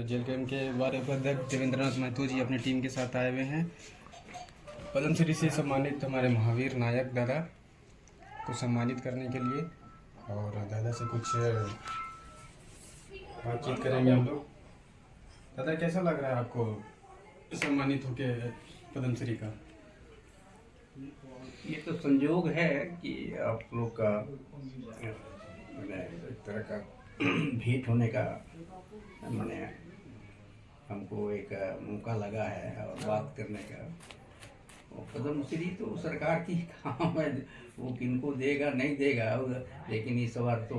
Jail camp के बारे उपाध्यक्ष देवेंद्रनाथ महतो जी अपनी टीम के साथ आए हुए हैं। पद्मश्री से सम्मानित हमारे महावीर नायक दादा को सम्मानित करने के लिए, और दादा से कुछ बातचीत करेंगे हम लोग। दादा, कैसा लग रहा है आपको सम्मानित होके पद्मश्री का? ये तो संयोग है कि आप लोग का मैंने इस तरह का भेंट होने का मैंने हमको एक मौका लगा है और बात करने का। और पद्मश्री तो सरकार की काम है, वो किनको देगा नहीं देगा, लेकिन इस बार तो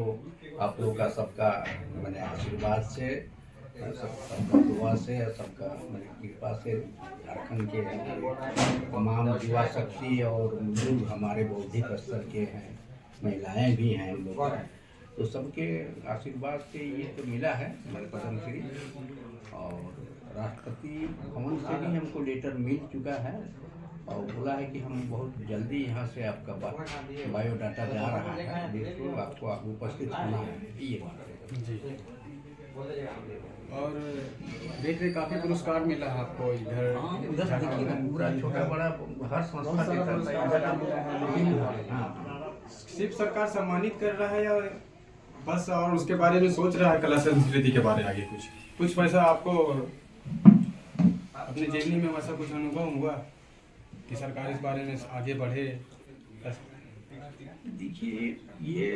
आप लोग का सबका मैंने आशीर्वाद से, सबका दुआ से, सबका मेरी कृपा से झारखंड के तमाम युवा शक्ति और लोग हमारे बौद्धिक स्तर के हैं, महिलाएं भी हैं हम लोग, तो सबके आशीर्वाद से ये तो मिला है हमारे पद्मश्री। और राष्ट्रपति भवन से भी हमको लेटर मिल चुका है और बोला है कि हम बहुत जल्दी यहाँ से आपका बायोडाटा जा रहा है, देखो आपको उपस्थित होना है, ये बात है जी। और देख रहे काफ़ी पुरस्कार मिला है आपको इधर। हाँ, उधर देखिए ना, पूरा छोटा बड़ा हर संस्था देता है। हाँ, सिर्फ सरकार सम्मानित कर रहा है या बस, और उसके बारे में सोच रहा है कला संस्कृति के बारे में आगे कुछ वैसा आपको अपने जीवनी में वैसा कुछ अनुभव हुआ कि सरकार इस बारे में आगे बढ़े? देखिए ये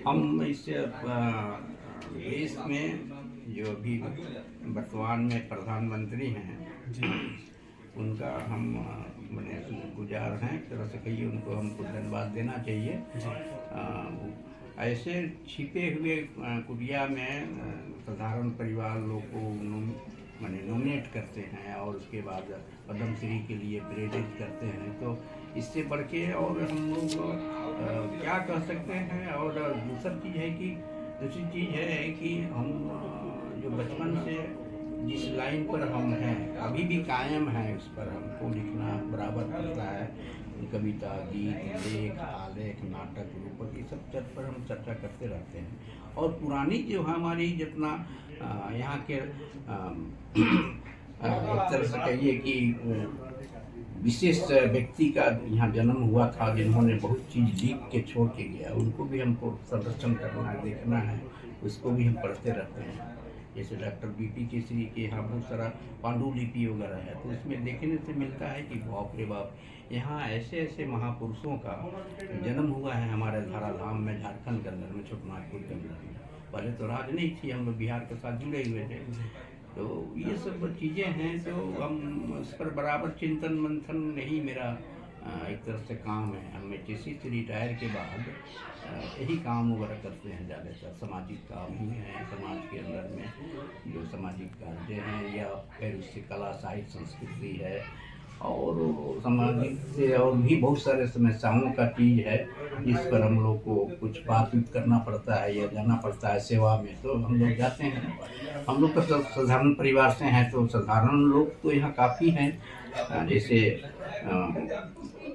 हम इससे देश में जो अभी वर्तमान में प्रधानमंत्री हैं जी, उनका हम मैंने गुजार हैं, एक तरह से कहिए उनको हमको धन्यवाद देना चाहिए। ऐसे छिपे हुए कुटिया में साधारण परिवार लोग को मैंने नॉमिनेट करते हैं और उसके बाद पद्मश्री के लिए प्रेरित करते हैं, तो इससे बढ़ के और हम लोग क्या कह सकते हैं। और दूसरी चीज़ है कि हम जो बचपन से जिस लाइन पर हम हैं अभी भी कायम है, उस पर हमको लिखना बराबर पड़ता है। कविता, गीत, लेख, आलेख, नाटक, रूपक, ये सब चीज़ पर हम चर्चा करते रहते हैं। और पुरानी जो हमारी जितना यहाँ के एक तरह से कहिए कि विशेष व्यक्ति का यहाँ जन्म हुआ था जिन्होंने बहुत चीज़ लिख के छोड़ के गया, उनको भी हमको संरक्षण करना है, देखना है, उसको भी हम पढ़ते रहते हैं। जैसे डॉक्टर बीपी केसरी के यहाँ बहुत सारा पांडुलिपि वगैरह है, तो उसमें देखने से मिलता है कि बाप रे बाप, यहाँ ऐसे ऐसे महापुरुषों का जन्म हुआ है हमारे धाराधाम में, झारखंड के अंदर में, छोटनागपुर के अंदर में। पहले तो राज नहीं थी, हम लोग बिहार के साथ जुड़े हुए थे, तो ये सब चीज़ें हैं। तो हम उस पर बराबर चिंतन मंथन नहीं मेरा एक तरह से काम है। हम एचएससी से रिटायर के बाद यही काम वगैरह करते हैं, ज़्यादातर सामाजिक काम ही हैं। समाज के अंदर में जो सामाजिक कार्य हैं या फिर उससे कला, साहित्य, संस्कृति है, और सामाजिक से और भी बहुत सारे समस्याओं का चीज़ है जिस पर हम लोग को कुछ बातचीत करना पड़ता है या जाना पड़ता है सेवा में, तो हम लोग जाते हैं। हम लोग तो साधारण परिवार से हैं, तो साधारण लोग तो यहाँ काफ़ी हैं, जैसे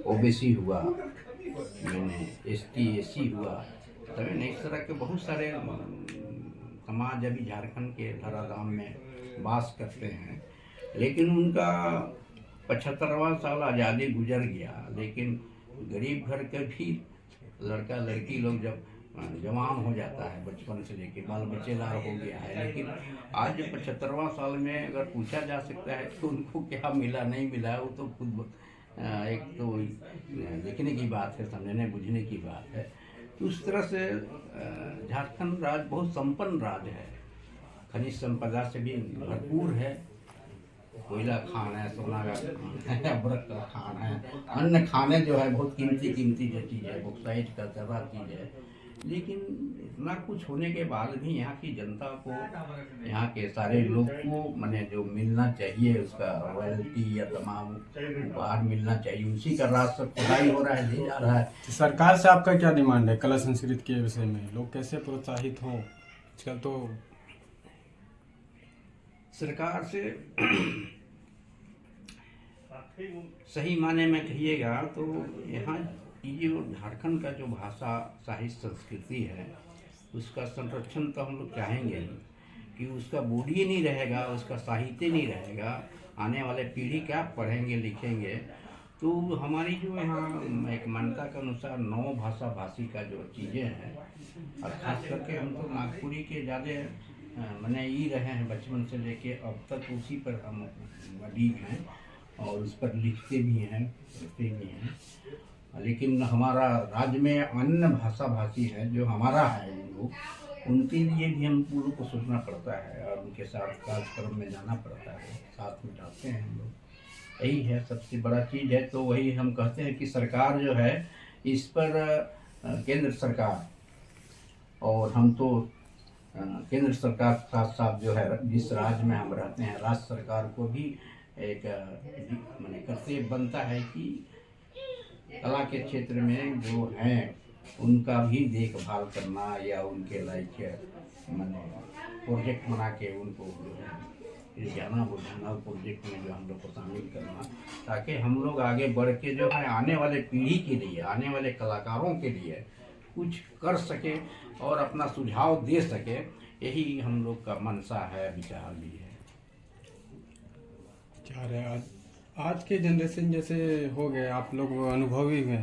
ओबीसी हुआ, मैंने एसटी एससी हुआ, तभी इस तरह के बहुत सारे समाज अभी झारखंड के धराधाम में वास करते हैं। लेकिन उनका 75वां साल आज़ादी गुजर गया, लेकिन गरीब घर के भी लड़का लड़की लोग जब जवान हो जाता है, बचपन से लेके बाल बच्चेदार हो गया है, लेकिन आज 75वां साल में अगर पूछा जा सकता है तो उनको क्या मिला नहीं मिला, वो तो खुद एक तो देखने की बात है, समझने बुझने की बात है। तो उस तरह से झारखंड राज्य बहुत संपन्न राज्य है, खनिज संपदा से भी भरपूर है, कोयला खान है, सोना का खान है, अब्रक का खान है, अन्य खाने जो है बहुत कीमती जो चीज़ है, बॉक्साइट का ज़्यादा चीज़ है। लेकिन इतना कुछ होने के बाद भी यहाँ की जनता को, यहाँ के सारे लोग को मैंने जो मिलना चाहिए उसका रॉयल्टी या तमाम उपहार मिलना चाहिए, उसी का राज सब खुदाई हो रहा है, ले जा रहा है। तो सरकार से आपका क्या डिमांड है कला संस्कृति के विषय में? लोग कैसे प्रोत्साहित हों आजकल? तो सरकार से सही माने में कहिएगा तो यहाँ ये जो झारखंड का जो भाषा, साहित्य, संस्कृति है, उसका संरक्षण तो हम लोग चाहेंगे ही, कि उसका बॉडी नहीं रहेगा, उसका साहित्य नहीं रहेगा, आने वाले पीढ़ी क्या पढ़ेंगे लिखेंगे। तो हमारी जो यहाँ एक मान्यता के अनुसार 9 भाषा भाषी का जो चीज़ें हैं, और ख़ास करके हम तो नागपुरी के ज़्यादा मैंने ही रहे हैं बचपन से लेके अब तक, उसी पर हम अडीग हैं और उस पर लिखते भी हैं पढ़ते भी हैं। लेकिन हमारा राज्य में अन्य भाषा भाषी है जो हमारा है लोग, उनके लिए भी हम पूर्व को सोचना पड़ता है और उनके साथ कार्यक्रम में जाना पड़ता है, साथ में जाते हैं हम लोग। यही है सबसे बड़ा चीज़ है। तो वही हम कहते हैं कि सरकार जो है इस पर केंद्र सरकार, और हम तो केंद्र सरकार के साथ साथ जो है जिस राज्य में हम रहते हैं राज्य सरकार को भी एक माने कर्तव्य बनता है कि कला के क्षेत्र में जो हैं उनका भी देखभाल करना या उनके लाइक माने प्रोजेक्ट बना के उनको जो है जाना बुझाना प्रोजेक्ट में जो हम लोग को शामिल करना, ताकि हम लोग आगे बढ़ के जो है आने वाले पीढ़ी के लिए, आने वाले कलाकारों के लिए कुछ कर सके और अपना सुझाव दे सके। यही हम लोग का मनसा है, विचार भी है। क्या रहे आज के जनरेशन जैसे हो गए, आप लोग अनुभवी हुए,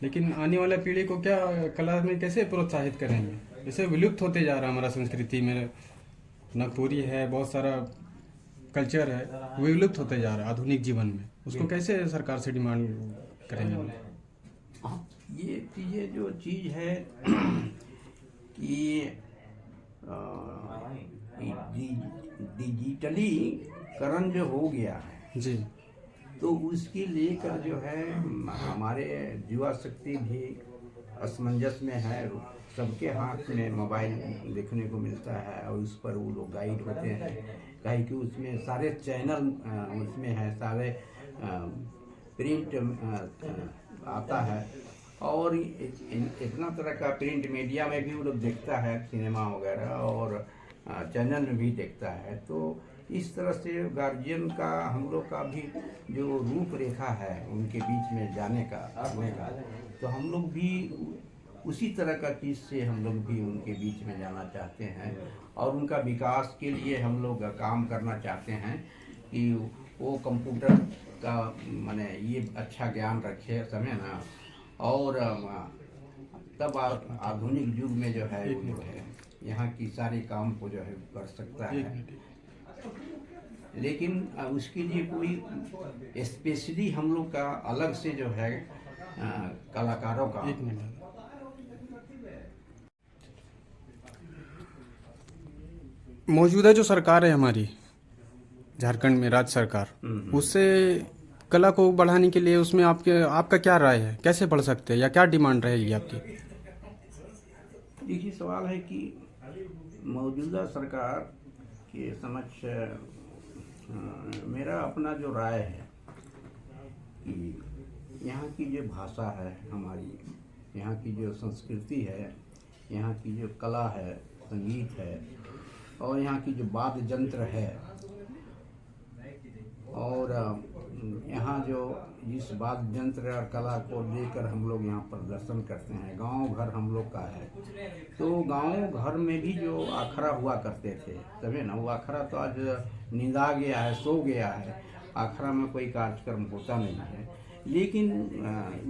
लेकिन आने वाला पीढ़ी को क्या कला में कैसे प्रोत्साहित करेंगे? जैसे विलुप्त होते जा रहा है हमारा संस्कृति में, नागपुरी है, बहुत सारा कल्चर है, वो विलुप्त होते जा रहा है आधुनिक जीवन में, उसको कैसे सरकार से डिमांड करेंगे? ये चीज़ें जो चीज़ है कि डिजिटलीकरण जो हो गया है जी, तो उसके लेकर जो है हमारे युवा शक्ति भी असमंजस में है। सबके हाथ में मोबाइल देखने को मिलता है और उस पर वो लोग गाइड होते हैं, कहीं कि उसमें सारे चैनल उसमें है, सारे प्रिंट आता है और इतना तरह का प्रिंट मीडिया में भी वो लोग देखता है, सिनेमा वगैरह, और चैनल में भी देखता है। तो इस तरह से गार्जियन का हम लोग का भी जो रूपरेखा है उनके बीच में जाने का आने का, तो हम लोग भी उसी तरह का चीज़ से हम लोग भी उनके बीच में जाना चाहते हैं और उनका विकास के लिए हम लोग काम करना चाहते हैं कि वो कंप्यूटर का माने ये अच्छा ज्ञान रखे समय ना, और तब आधुनिक युग में जो है वो जो है यहाँ की सारे काम को जो है कर सकता है। लेकिन उसके लिए कोई स्पेशली हम लोग का अलग से जो है कलाकारों का मौजूदा जो सरकार है हमारी झारखंड में, राज्य सरकार, उससे कला को बढ़ाने के लिए उसमें आपका क्या राय है? कैसे बढ़ सकते हैं या क्या डिमांड रहेगी आपकी? देखिए, सवाल है कि मौजूदा सरकार के समक्ष मेरा अपना जो राय है कि यहाँ की जो भाषा है हमारी, यहाँ की जो संस्कृति है, यहाँ की जो कला है, संगीत है, और यहाँ की जो वाद्य यंत्र है, और यहाँ जो जिस वाद्य यंत्र और कला को लेकर हम लोग यहाँ प्रदर्शन करते हैं, गांव घर हम लोग का है, तो गांव घर में भी जो आखड़ा हुआ करते थे तभी ना, वो आखड़ा तो आज नींदा गया है, सो गया है, आखड़ा में कोई कार्यक्रम होता नहीं है। लेकिन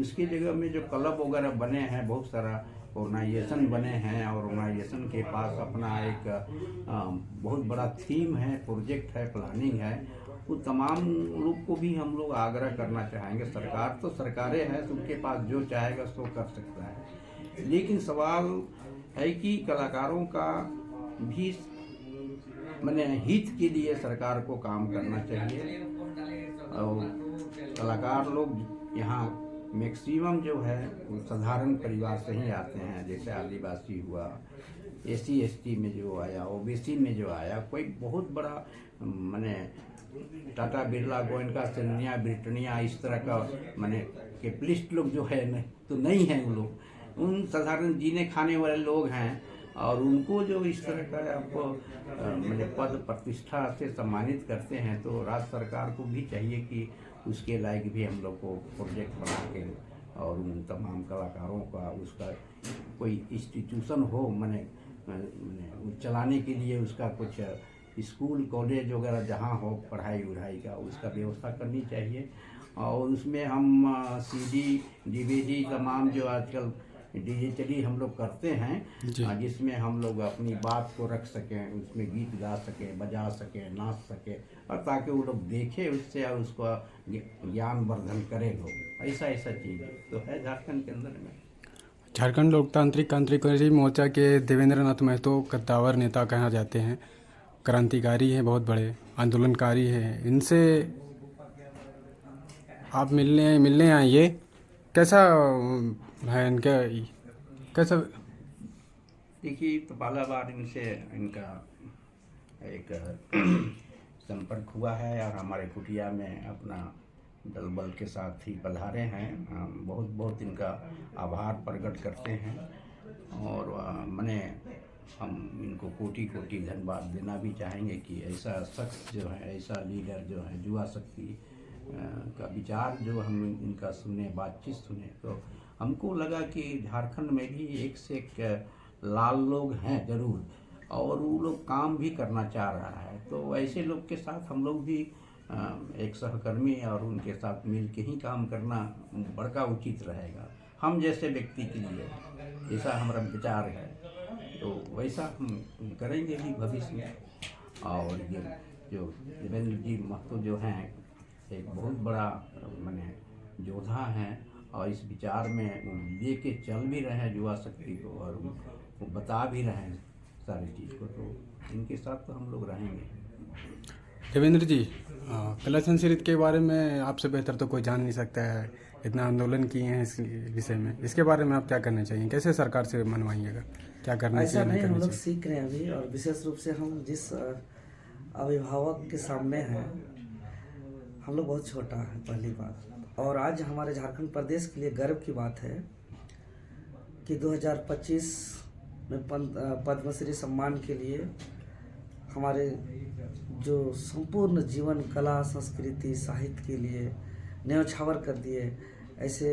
उसकी जगह में जो क्लब वगैरह बने हैं, बहुत सारा ऑर्गेनाइजेशन बने हैं, और ऑर्गेनाइजेशन के पास अपना एक बहुत बड़ा थीम है, प्रोजेक्ट है, प्लानिंग है, वो तमाम लोग को भी हम लोग आग्रह करना चाहेंगे। सरकार तो सरकारें हैं, उनके पास जो चाहेगा सो कर सकता है, लेकिन सवाल है कि कलाकारों का भी माने हित के लिए सरकार को काम करना चाहिए। और कलाकार लोग यहाँ मैक्सिमम जो है वो साधारण परिवार से ही आते हैं, जैसे आदिवासी हुआ, SC ST में जो आया, OBC में जो आया, कोई बहुत बड़ा माने टाटा बिरला, गोयनका, सिंधिया, ब्रिटानिया, इस तरह का माने कैपिटलिस्ट लोग जो है न, तो नहीं है वो लोग, उन साधारण जीने खाने वाले लोग हैं, और उनको जो इस तरह का आपको माने पद प्रतिष्ठा से सम्मानित करते हैं, तो राज्य सरकार को भी चाहिए कि उसके लायक भी हम लोग को प्रोजेक्ट बना के और उन तमाम कलाकारों का उसका कोई इंस्टीट्यूशन हो, माने चलाने के लिए उसका कुछ स्कूल कॉलेज वगैरह जहाँ हो पढ़ाई वढ़ाई का उसका व्यवस्था करनी चाहिए। और उसमें हम CD DVD तमाम जो आजकल डिजिटली हम लोग करते हैं, जिसमें हम लोग अपनी बात को रख सकें, उसमें गीत गा सकें, बजा सकें, नाच सकें, और ताकि वो लोग देखें उससे और उसका ज्ञान वर्धन करें लोग। ऐसा ऐसा चीज़ तो है झारखंड के अंदर में। झारखंड लोकतांत्रिक क्रांतिकारी मोर्चा के देवेंद्र नाथ महतो कद्दावर नेता कहा जाते हैं, क्रांतिकारी हैं, बहुत बड़े आंदोलनकारी हैं। इनसे आप मिलने आइए, कैसा है इनका, कैसा? देखिए, तो पहला बार इनसे इनका एक संपर्क हुआ है और हमारे कुटिया में अपना दल बल के साथ ही पधारे हैं। हम बहुत बहुत इनका आभार प्रकट करते हैं और मने हम इनको कोटि कोटि धन्यवाद देना भी चाहेंगे कि ऐसा शख्स जो है, ऐसा लीडर जो है, युवा शक्ति का विचार जो हम इनका सुने, बातचीत सुने, तो हमको लगा कि झारखंड में भी एक से एक लाल लोग हैं ज़रूर, और वो लोग काम भी करना चाह रहा है। तो ऐसे लोग के साथ हम लोग भी एक सहकर्मी और उनके साथ मिल के ही काम करना बड़का उचित रहेगा, हम जैसे व्यक्ति के लिए। ऐसा हमारा विचार है, तो वैसा हम करेंगे भी भविष्य में। और ये जो देवेंद्र जी महतो जो हैं, एक बहुत बड़ा माने योद्धा हैं और इस विचार में ले के चल भी रहे हैं युवा शक्ति को, और वो बता भी रहे हैं सारी चीज़ को। तो इनके साथ तो हम लोग रहेंगे। देवेंद्र जी, कला संस्कृति के बारे में आपसे बेहतर तो कोई जान नहीं सकता है, इतना आंदोलन किए हैं इस विषय में, इसके बारे में आप क्या करना चाहिए, कैसे सरकार से मनवाइएगा, क्या करना चाहिए? ऐसा नहीं, हम लोग सीख रहे हैं अभी, और विशेष रूप से हम जिस अभिभावक के सामने हैं, हम लोग बहुत छोटा है पहली बात। और आज हमारे झारखंड प्रदेश के लिए गर्व की बात है कि 2025 में पद्मश्री सम्मान के लिए हमारे जो संपूर्ण जीवन कला संस्कृति साहित्य के लिए न्योछावर कर दिए, ऐसे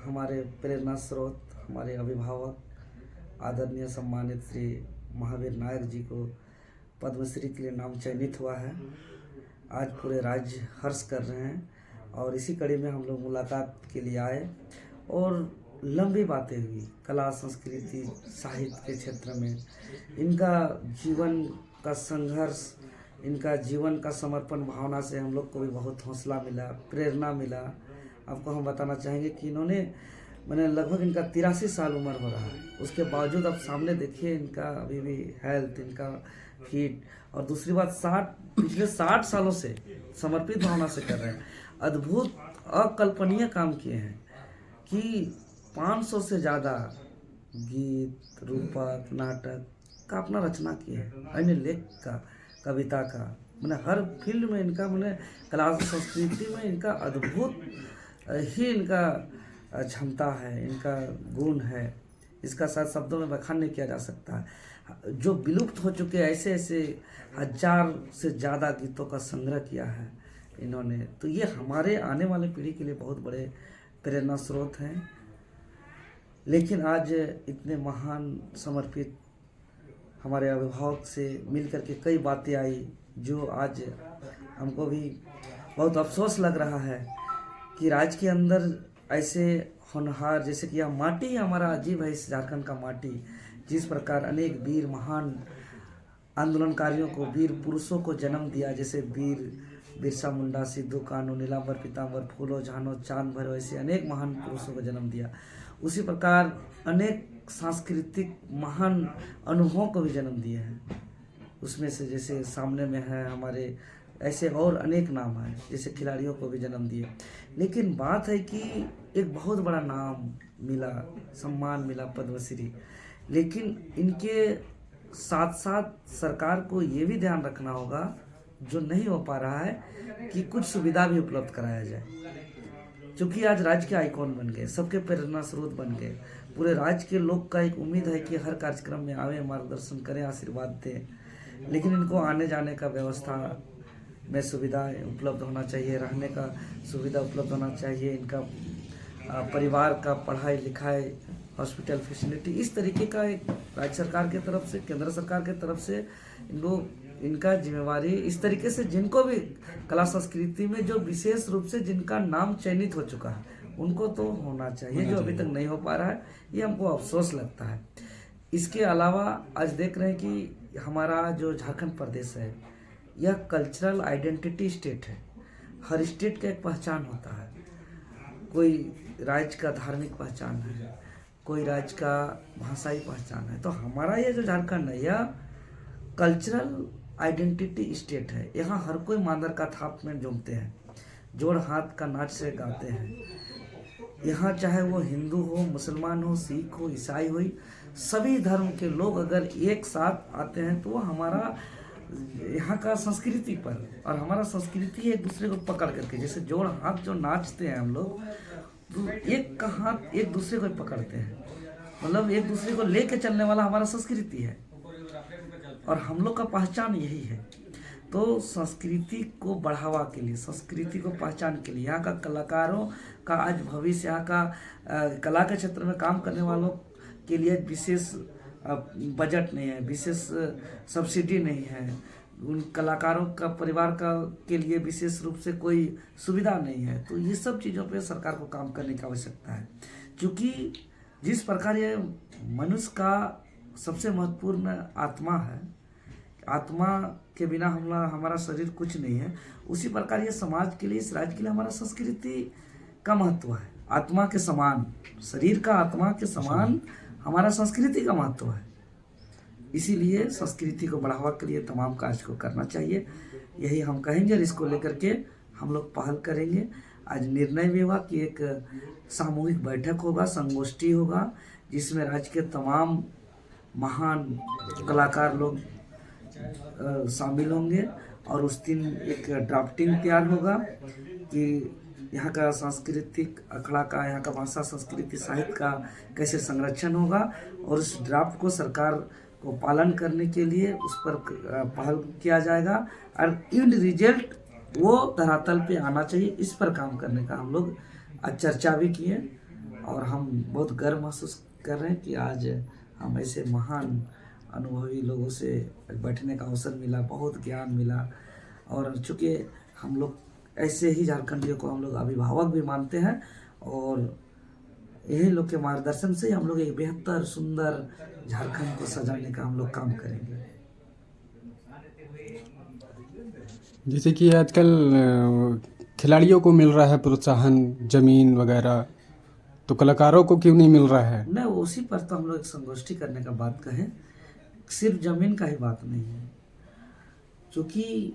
हमारे प्रेरणा स्रोत, हमारे अभिभावक आदरणीय सम्मानित श्री महावीर नायक जी को पद्मश्री के लिए नाम चयनित हुआ है। आज पूरे राज्य हर्ष कर रहे हैं, और इसी कड़ी में हम लोग मुलाकात के लिए आए और लंबी बातें हुई कला संस्कृति साहित्य के क्षेत्र में। इनका जीवन का संघर्ष, इनका जीवन का समर्पण भावना से हम लोग को भी बहुत हौसला मिला, प्रेरणा मिला। आपको हम बताना चाहेंगे कि इन्होंने मैंने लगभग इनका 83 साल उम्र हो रहा है, उसके बावजूद आप सामने देखिए इनका अभी भी हेल्थ, इनका फिट, और दूसरी बात पिछले 60 सालों से समर्पित भावना से कर रहे हैं। अद्भुत अकल्पनीय काम किए हैं कि 500 से ज़्यादा गीत, रूपक, नाटक का अपना रचना किए हैं, अन्य लेख का, कविता का, मैंने हर फील्ड में इनका, मैंने कला संस्कृति में इनका अद्भुत ही इनका क्षमता है, इनका गुण है, इसका साथ शब्दों में बखान नहीं किया जा सकता है। जो विलुप्त हो चुके ऐसे ऐसे 1000 से ज़्यादा गीतों का संग्रह किया है इन्होंने, तो ये हमारे आने वाले पीढ़ी के लिए बहुत बड़े प्रेरणा स्रोत हैं। लेकिन आज इतने महान समर्पित हमारे अभिभावक से मिलकर के कई बातें आई, जो आज हमको भी बहुत अफसोस लग रहा है कि राज्य के अंदर ऐसे होनहार, जैसे कि यह माटी ही हमारा अजीब है, इस झारखंड का माटी, जिस प्रकार अनेक वीर महान आंदोलनकारियों को, वीर पुरुषों को जन्म दिया, जैसे बिरसा मुंडा, सिद्धू कानू, नीलांबर पीतांबर, फूलो झानो, चांद भैरव, ऐसे अनेक महान पुरुषों को जन्म दिया। उसी प्रकार अनेक सांस्कृतिक महान अनुभवों को भी जन्म दिए हैं। उसमें से जैसे सामने में है हमारे, ऐसे और अनेक नाम हैं, जैसे खिलाड़ियों को भी जन्म दिए। लेकिन बात है कि एक बहुत बड़ा नाम मिला, सम्मान मिला, पद्मश्री, लेकिन इनके साथ साथ सरकार को ये भी ध्यान रखना होगा, जो नहीं हो पा रहा है, कि कुछ सुविधा भी उपलब्ध कराया जाए। क्योंकि आज राज्य के आइकॉन बन गए, सबके प्रेरणा स्रोत बन गए, पूरे राज्य के लोग का एक उम्मीद है कि हर कार्यक्रम में आवे, मार्गदर्शन करें, आशीर्वाद दें। लेकिन इनको आने जाने का व्यवस्था में सुविधा उपलब्ध होना चाहिए, रहने का सुविधा उपलब्ध होना चाहिए, इनका परिवार का पढ़ाई लिखाई हॉस्पिटल फैसिलिटी, इस तरीके का एक राज्य सरकार की तरफ से, केंद्र सरकार की तरफ से इनका जिम्मेवारी इस तरीके से, जिनको भी कला संस्कृति में जो विशेष रूप से जिनका नाम चयनित हो चुका है उनको तो होना चाहिए, जो अभी तक नहीं हो पा रहा है, ये हमको अफसोस लगता है। इसके अलावा आज देख रहे हैं कि हमारा जो झारखंड प्रदेश है यह कल्चरल आइडेंटिटी स्टेट है। हर स्टेट का एक पहचान होता है, कोई राज्य का धार्मिक पहचान है, कोई राज्य का भाषाई पहचान है। तो हमारा ये जो झारखंड है यह कल्चरल आइडेंटिटी स्टेट है। यहाँ हर कोई मांदर का थाप में झूमते हैं, जोड़ हाथ का नाच से गाते हैं। यहाँ चाहे वो हिंदू हो, मुसलमान हो, सिख हो, ईसाई हो, सभी धर्म के लोग अगर एक साथ आते हैं तो वो हमारा यहाँ का संस्कृति पर, और हमारा संस्कृति एक दूसरे को पकड़ करके, जैसे जोड़ हाथ जो नाचते हैं हम लोग, तो एक का हाथ एक दूसरे को पकड़ते हैं, मतलब एक दूसरे को लेके चलने वाला हमारा संस्कृति है और हम लोग का पहचान यही है। तो संस्कृति को बढ़ावा के लिए, संस्कृति को पहचान के लिए यहाँ का कलाकारों का आज भविष्य, यहाँ का कला के क्षेत्र में काम करने वालों के लिए विशेष बजट नहीं है, विशेष सब्सिडी नहीं है, उन कलाकारों का परिवार का के लिए विशेष रूप से कोई सुविधा नहीं है। तो ये सब चीज़ों पे सरकार को काम करने की आवश्यकता है, क्योंकि जिस प्रकार ये मनुष्य का सबसे महत्वपूर्ण आत्मा है, आत्मा के बिना हमारा शरीर कुछ नहीं है, उसी प्रकार ये समाज के लिए, इस राज्य के लिए हमारा संस्कृति का महत्व है। आत्मा के समान, शरीर का आत्मा के समान हमारा संस्कृति का महत्व है। इसीलिए संस्कृति को बढ़ावा के लिए तमाम कार्य को करना चाहिए, यही हम कहेंगे और इसको लेकर के हम लोग पहल करेंगे। आज निर्णय भी हुआ कि एक सामूहिक बैठक होगा, संगोष्ठी होगा, जिसमें राज्य के तमाम महान कलाकार लोग शामिल होंगे और उस दिन एक ड्राफ्टिंग तैयार होगा कि यहाँ का सांस्कृतिक अखड़ा का, यहाँ का भाषा, संस्कृति, साहित्य का कैसे संरक्षण होगा, और उस ड्राफ्ट को सरकार को पालन करने के लिए उस पर पहल किया जाएगा और इन रिजल्ट वो धरातल पे आना चाहिए। इस पर काम करने का हम लोग आज चर्चा भी किए और हम बहुत गर्व महसूस कर रहे हैं कि आज हम ऐसे महान अनुभवी लोगों से बैठने का अवसर मिला, बहुत ज्ञान मिला। और चूँकि हम लोग ऐसे ही झारखंडियों को हम लोग अभिभावक भी मानते हैं और यही लोग के मार्गदर्शन से हम लोग एक बेहतर सुंदर झारखंड को सजाने का हम लोग काम करेंगे। जैसे कि आजकल खिलाड़ियों को मिल रहा है प्रोत्साहन, जमीन वगैरह, तो कलाकारों को क्यों नहीं मिल रहा है? नहीं, उसी पर तो हम लोग एक संगोष्ठी करने का बात कहें, सिर्फ जमीन का ही बात नहीं है, क्योंकि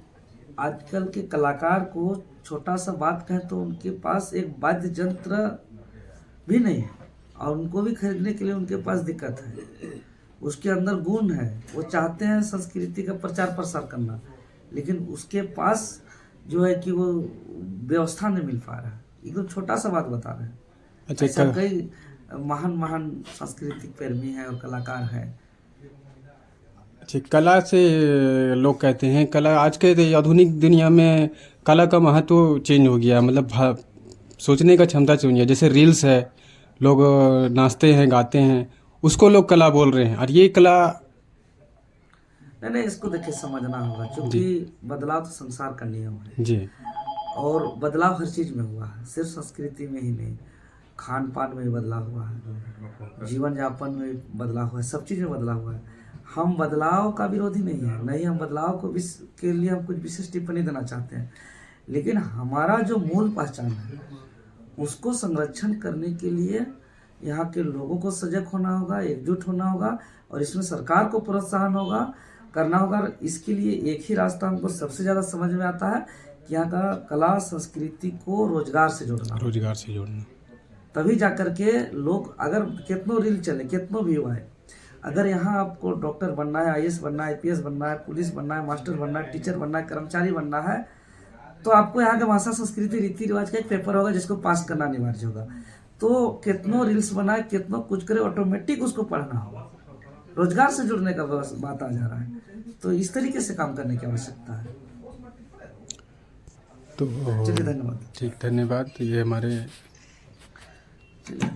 आजकल के कलाकार को छोटा सा बात कहें तो उनके पास एक वाद्य यंत्र भी नहीं है और उनको भी खरीदने के लिए उनके पास दिक्कत है। उसके अंदर गुण है, वो चाहते हैं संस्कृति का प्रचार प्रसार करना, लेकिन उसके पास जो है कि वो व्यवस्था नहीं मिल पा रहा है। एकदम छोटा सा बात बता रहे हैं। अच्छा, कई महान सांस्कृतिक प्रेमी हैं और कलाकार हैं। अच्छा, कला से लोग कहते हैं, कला आज के आधुनिक दुनिया में कला का महत्व चेंज हो गया, मतलब सोचने का क्षमता चेंज है। जैसे रील्स है, लोग नाचते हैं, गाते हैं, उसको लोग कला बोल रहे हैं, और ये कला नहीं, इसको देखिए समझना होगा, क्योंकि बदलाव तो संसार का नियम है जी, और बदलाव हर चीज में हुआ है, सिर्फ संस्कृति में ही नहीं, खान पान में भी बदलाव हुआ है, जीवन यापन में भी बदलाव हुआ है, सब चीज में बदलाव हुआ है। हम बदलाव का विरोधी नहीं है, नहीं हम बदलाव को के लिए हम कुछ विशेष टिप्पणी देना चाहते हैं, लेकिन हमारा जो मूल पहचान है उसको संरक्षण करने के लिए यहाँ के लोगों को सजग होना होगा, एकजुट होना होगा, और इसमें सरकार को प्रोत्साहन होगा, करना होगा। इसके लिए एक ही रास्ता हमको सबसे ज़्यादा समझ में आता है कि यहाँ का कला संस्कृति को रोजगार से जोड़ना, तभी जा कर के लोग, अगर कितनों रील चले, कितनों व्यू आए, अगर यहाँ आपको डॉक्टर बनना है, IAS बनना है, IPS बनना है, पुलिस बनना है, मास्टर बनना है, टीचर बनना है, कर्मचारी बनना है, तो आपको यहाँ का भाषा, संस्कृति, रीति रिवाज का एक पेपर होगा जिसको पास करना अनिवार्य होगा। तो कितनों रील्स बनाए, कितनों कुछ करे, ऑटोमेटिक उसको पढ़ना होगा। रोजगार से जुड़ने का बात आ जा रहा है, तो इस तरीके से काम करने की आवश्यकता है। तो चलिए, धन्यवाद। ठीक, धन्यवाद। ये हमारे चलिए।